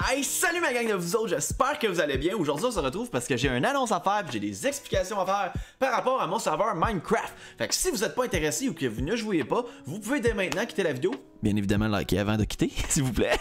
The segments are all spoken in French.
Hey, salut ma gang de vous autres, j'espère que vous allez bien. Aujourd'hui on se retrouve parce que j'ai une annonce à faire, j'ai des explications à faire par rapport à mon serveur Minecraft. Fait que si vous n'êtes pas intéressé ou que vous ne jouez pas, vous pouvez dès maintenant quitter la vidéo. Bien évidemment liker avant de quitter, s'il vous plaît.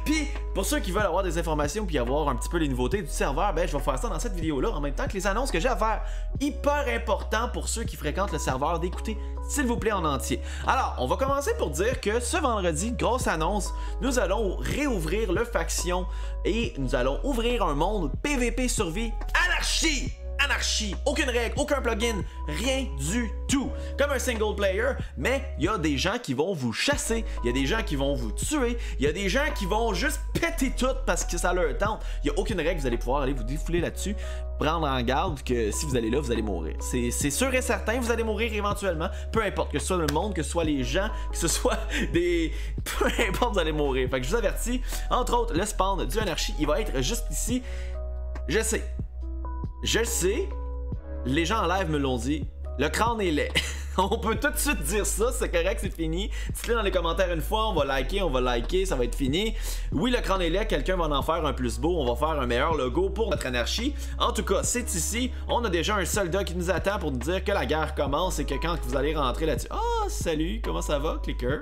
Puis pour ceux qui veulent avoir des informations puis avoir un petit peu les nouveautés du serveur, ben je vais faire ça dans cette vidéo là en même temps que les annonces que j'ai à faire. Hyper important pour ceux qui fréquentent le serveur d'écouter s'il vous plaît en entier. Alors on va commencer pour dire que ce vendredi, grosse annonce, nous allons réouvrir le faction et nous allons ouvrir un monde PVP survie anarchie. Anarchie, aucune règle, aucun plugin, rien du tout. Comme un single player, mais il y a des gens qui vont vous chasser, il y a des gens qui vont vous tuer, il y a des gens qui vont juste péter tout parce que ça leur tente. Il n'y a aucune règle, vous allez pouvoir aller vous défouler là-dessus, prendre en garde que si vous allez là, vous allez mourir. C'est sûr et certain, vous allez mourir éventuellement, peu importe, que ce soit le monde, que ce soit les gens, que ce soit des... peu importe, vous allez mourir. Fait que je vous avertis, entre autres, le spawn du anarchie, il va être juste ici. Je sais, les gens en live me l'ont dit, le crâne est laid. On peut tout de suite dire ça, c'est correct, c'est fini. Dites-le dans les commentaires une fois, on va liker, ça va être fini. Oui, le crâne est laid, quelqu'un va en faire un plus beau, on va faire un meilleur logo pour notre anarchie. En tout cas, c'est ici, on a déjà un soldat qui nous attend pour nous dire que la guerre commence et que quand vous allez rentrer là-dessus... Oh, salut, comment ça va, clicker?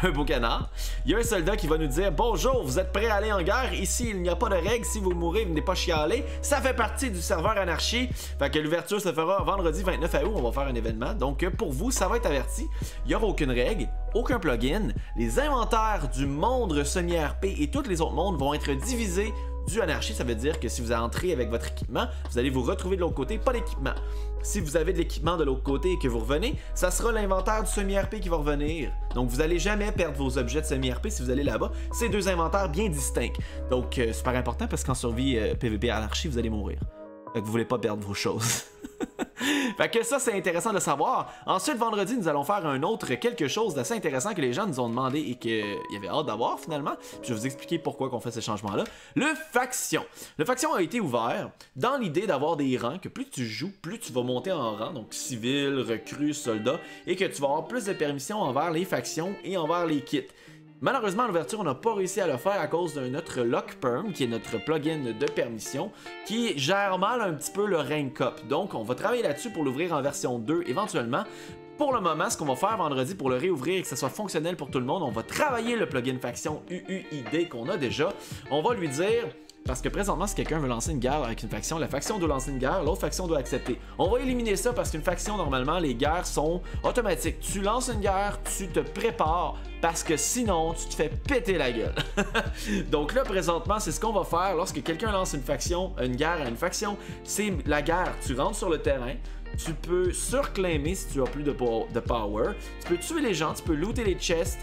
Un beau canard. Il y a un soldat qui va nous dire, bonjour, vous êtes prêts à aller en guerre? Ici, il n'y a pas de règles, si vous mourrez, venez pas chialer. Ça fait partie du serveur anarchie. Fait que l'ouverture se fera vendredi 29 août, on va faire un événement, donc pour vous, ça va être averti. Il n'y aura aucune règle, aucun plugin. Les inventaires du monde semi-RP et tous les autres mondes vont être divisés du anarchie. Ça veut dire que si vous entrez avec votre équipement, vous allez vous retrouver de l'autre côté, pas d'équipement. Si vous avez de l'équipement de l'autre côté et que vous revenez, ça sera l'inventaire du semi-RP qui va revenir. Donc vous n'allez jamais perdre vos objets de semi-RP si vous allez là-bas. C'est deux inventaires bien distincts. Donc super important parce qu'en survie PVP anarchie, vous allez mourir. Fait que vous voulez pas perdre vos choses. Fait que ça, c'est intéressant de savoir. Ensuite, vendredi, nous allons faire un autre quelque chose d'assez intéressant que les gens nous ont demandé et qu'il y avait hâte d'avoir finalement. Puis je vais vous expliquer pourquoi on fait ce changement-là. Le faction. Le faction a été ouvert dans l'idée d'avoir des rangs, que plus tu joues, plus tu vas monter en rang, donc civil, recrue, soldat, et que tu vas avoir plus de permissions envers les factions et envers les kits. Malheureusement, à l'ouverture, on n'a pas réussi à le faire à cause de notre LockPerm, qui est notre plugin de permission, qui gère mal un petit peu le Rank Up. Donc, on va travailler là-dessus pour l'ouvrir en version 2 éventuellement. Pour le moment, ce qu'on va faire vendredi pour le réouvrir et que ça soit fonctionnel pour tout le monde, on va travailler le plugin faction UUID qu'on a déjà. On va lui dire... Parce que présentement, si quelqu'un veut lancer une guerre avec une faction, la faction doit lancer une guerre, l'autre faction doit accepter. On va éliminer ça parce qu'une faction, normalement, les guerres sont automatiques. Tu lances une guerre, tu te prépares, parce que sinon, tu te fais péter la gueule. Donc là, présentement, c'est ce qu'on va faire lorsque quelqu'un lance une guerre à une faction. C'est la guerre. Tu rentres sur le terrain, tu peux surclaimer si tu as plus de power, tu peux tuer les gens, tu peux looter les chests,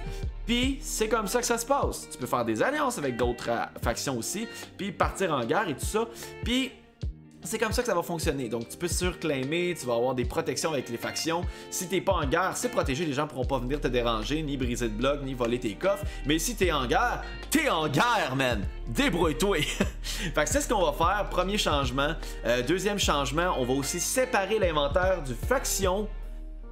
puis c'est comme ça que ça se passe. Tu peux faire des alliances avec d'autres factions aussi, puis partir en guerre et tout ça, puis c'est comme ça que ça va fonctionner. Donc tu peux surclaimer, tu vas avoir des protections avec les factions. Si t'es pas en guerre, c'est protégé, les gens pourront pas venir te déranger, ni briser de blocs, ni voler tes coffres. Mais si t'es en guerre, man! Débrouille-toi! Fait que c'est ce qu'on va faire, premier changement. Deuxième changement, on va aussi séparer l'inventaire du faction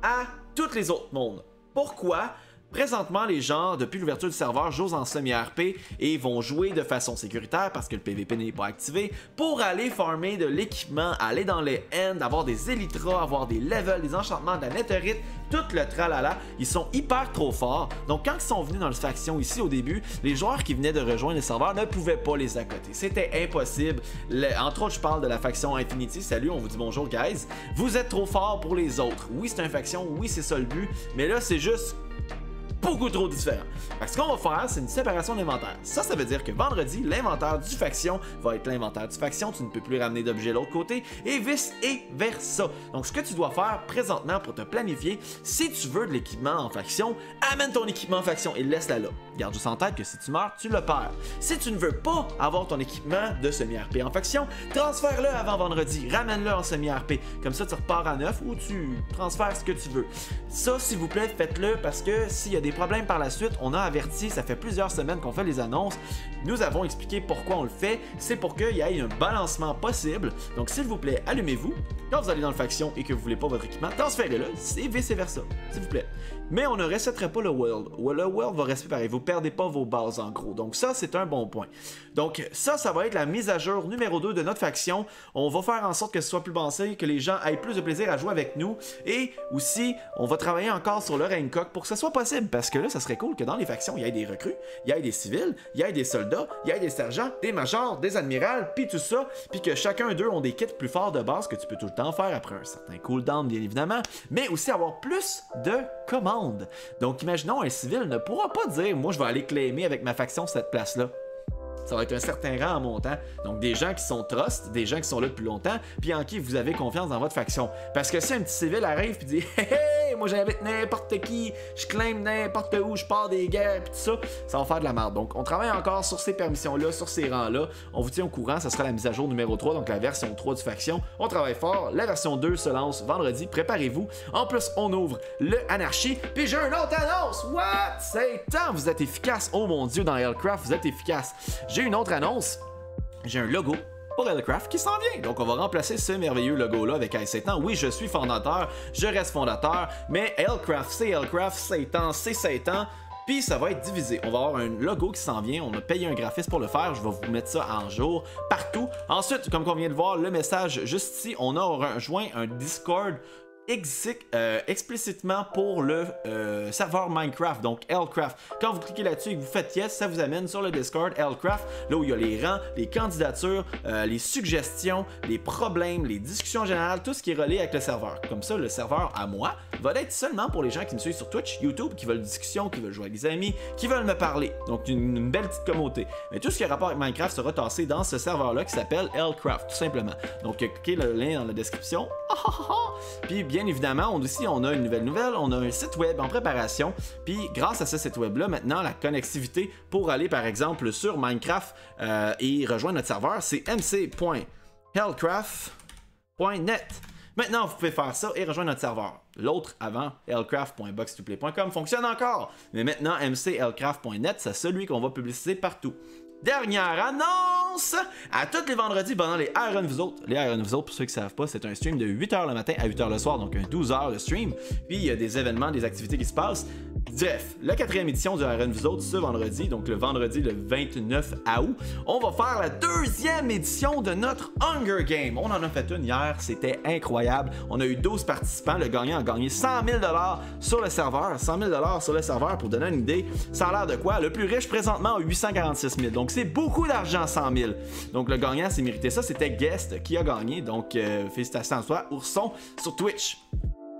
à tous les autres mondes. Pourquoi? Présentement, les gens, depuis l'ouverture du serveur, jouent en semi-RP et vont jouer de façon sécuritaire parce que le PVP n'est pas activé pour aller farmer de l'équipement, aller dans les ends, avoir des élytras, avoir des levels, des enchantements, de la netherite, tout le tralala. Ils sont hyper trop forts. Donc quand ils sont venus dans le faction ici au début, les joueurs qui venaient de rejoindre le serveur ne pouvaient pas les accoter. C'était impossible. Entre autres, je parle de la faction Infinity. Salut, on vous dit bonjour, guys. Vous êtes trop forts pour les autres. Oui, c'est une faction, oui, c'est ça le but, mais là, c'est juste... beaucoup trop différent. Fait que ce qu'on va faire, c'est une séparation d'inventaire. Ça veut dire que vendredi, l'inventaire du faction va être l'inventaire du faction. Tu ne peux plus ramener d'objets de l'autre côté et vice et versa. Donc, ce que tu dois faire présentement pour te planifier, si tu veux de l'équipement en faction, amène ton équipement en faction et laisse-la là. Garde juste en tête que si tu meurs, tu le perds. Si tu ne veux pas avoir ton équipement de semi-RP en faction, transfère-le avant vendredi. Ramène-le en semi-RP. Comme ça, tu repars à neuf ou tu transfères ce que tu veux. Ça, s'il vous plaît, faites-le parce que s'il y a des problèmes par la suite, on a averti, ça fait plusieurs semaines qu'on fait les annonces, nous avons expliqué pourquoi on le fait, c'est pour qu'il y ait un balancement possible. Donc s'il vous plaît, allumez-vous, quand vous allez dans le faction et que vous voulez pas votre équipement, transférez-le, et vice versa, s'il vous plaît. mais on ne resetterait pas le world. Le world va rester pareil, vous perdez pas vos bases en gros. Donc ça, c'est un bon point. Donc ça va être la mise à jour numéro 2 de notre faction. On va faire en sorte que ce soit plus balancé, que les gens aient plus de plaisir à jouer avec nous. Et aussi, on va travailler encore sur le rank cock pour que ce soit possible. Parce que là, ça serait cool que dans les factions, il y ait des recrues, il y ait des civils, il y ait des soldats, il y ait des sergents, des majors, des admirals, puis tout ça. Puis que chacun d'eux ont des kits plus forts de base que tu peux tout le temps faire après un certain cooldown, bien évidemment. Mais aussi avoir plus de commandes. Donc imaginons un civil ne pourra pas dire « Moi, je vais aller claimer avec ma faction cette place-là ». Ça va être un certain rang en montant. Donc des gens qui sont trust, des gens qui sont là depuis longtemps, puis en qui vous avez confiance dans votre faction. Parce que si un petit civil arrive et dit « Hey, hey, moi j'invite n'importe qui, je claim n'importe où, je pars des guerres, puis tout ça », ça va faire de la merde. Donc on travaille encore sur ces permissions-là, sur ces rangs-là. On vous tient au courant, ça sera la mise à jour numéro 3, donc la version 3 du faction. On travaille fort. La version 2 se lance vendredi, préparez-vous. En plus, on ouvre le Anarchy. Puis j'ai une autre annonce! What? C'est temps! Vous êtes efficace! Oh mon Dieu, dans Hellcraft, vous êtes efficace! J'ai une autre annonce. J'ai un logo pour Hellcraft qui s'en vient. Donc on va remplacer ce merveilleux logo-là avec Satan. Oui, je suis fondateur, je reste fondateur, mais Hellcraft, Satan, c'est Satan. Puis ça va être divisé. On va avoir un logo qui s'en vient. On a payé un graphiste pour le faire. Je vais vous mettre ça en jour partout. Ensuite, comme on vient de voir, le message juste ici, on a rejoint un Discord explicitement pour le serveur Minecraft, donc Hellcraft. Quand vous cliquez là-dessus et que vous faites yes, ça vous amène sur le Discord Hellcraft, là où il y a les rangs, les candidatures, les suggestions, les problèmes, les discussions générales, tout ce qui est relié avec le serveur. Comme ça, le serveur à moi va être seulement pour les gens qui me suivent sur Twitch, YouTube, qui veulent discussion, qui veulent jouer avec des amis, qui veulent me parler. Donc une belle petite communauté. Mais tout ce qui a rapport avec Minecraft sera tassé dans ce serveur-là qui s'appelle Hellcraft, tout simplement. Donc cliquez le lien dans la description. Puis bien évidemment, on a une nouvelle, on a un site web en préparation, puis grâce à ce site web là, maintenant la connectivité pour aller par exemple sur Minecraft et rejoindre notre serveur, c'est mc.hellcraft.net. Maintenant, vous pouvez faire ça et rejoindre notre serveur. L'autre avant, hellcraft.box2play.com, fonctionne encore, mais maintenant mc.hellcraft.net, c'est celui qu'on va publiciser partout. Dernière annonce! À tous les vendredis pendant les Iron Vous Autres. Les Iron Vous Autres, pour ceux qui ne savent pas, c'est un stream de 8h le matin à 8h le soir, donc un 12h de stream. Puis il y a des événements, des activités qui se passent. Bref, la 4e édition du Iron Vous Autres ce vendredi, donc le vendredi le 29 août, on va faire la 2e édition de notre Hunger Game. On en a fait une hier, c'était incroyable. On a eu 12 participants, le gagnant a gagné 100 000 $ sur le serveur. 100 000 $ sur le serveur, pour donner une idée, ça a l'air de quoi? Le plus riche présentement a 846 000, donc c'est beaucoup d'argent, 100 000. Donc le gagnant s'est mérité ça, c'était Guest qui a gagné, donc félicitations à toi, Ourson, sur Twitch.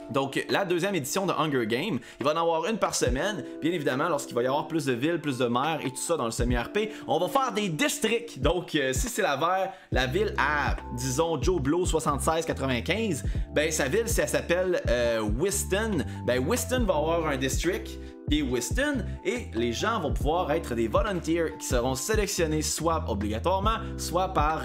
Donc, la 2e édition de Hunger Game, il va en avoir une par semaine. Bien évidemment, lorsqu'il va y avoir plus de villes, plus de maires et tout ça dans le semi-RP, on va faire des districts. Donc, si c'est la ville à, disons, Joe Blow 7695, ben sa ville, si elle s'appelle Whiston, ben Whiston va avoir un district qui est Whiston, et les gens vont pouvoir être des volunteers qui seront sélectionnés soit obligatoirement, soit par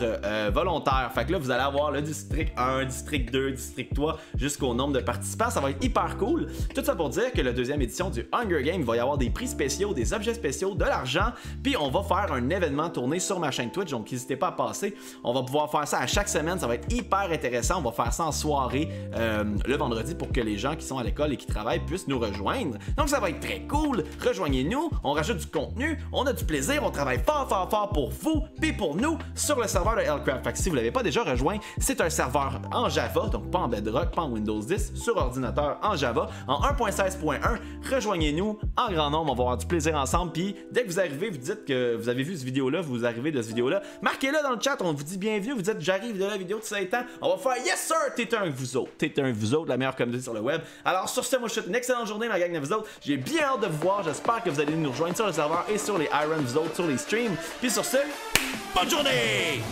volontaire. Fait que là, vous allez avoir le district 1, district 2, district 3, jusqu'au nombre de participants. Ça va être hyper cool. Tout ça pour dire que la 2e édition du Hunger Game, il va y avoir des prix spéciaux, des objets spéciaux, de l'argent, puis on va faire un événement tourné sur ma chaîne Twitch, donc n'hésitez pas à passer. On va pouvoir faire ça à chaque semaine, ça va être hyper intéressant. On va faire ça en soirée le vendredi pour que les gens qui sont à l'école et qui travaillent puissent nous rejoindre. Donc ça va être très cool. Rejoignez-nous, on rajoute du contenu, on a du plaisir, on travaille fort pour vous puis pour nous sur le serveur de Hellcraft. Fait que si vous ne l'avez pas déjà rejoint, c'est un serveur en Java, donc pas en Bedrock, pas en Windows 10, sur ordinateur en Java, en 1.16.1. Rejoignez-nous en grand nombre, on va avoir du plaisir ensemble. Puis dès que vous arrivez, vous dites que vous avez vu cette vidéo-là, vous arrivez de cette vidéo-là, marquez-le dans le chat, on vous dit bienvenue, vous dites j'arrive de la vidéo de Satan, on va faire yes sir, t'es un vous autres, la meilleure communauté sur le web. Alors sur ce, moi je vous souhaite une excellente journée ma gang de vous autres, j'ai bien hâte de vous voir, j'espère que vous allez nous rejoindre sur le serveur et sur les Iron Vous Autres, sur les streams. Puis sur ce, bonne journée!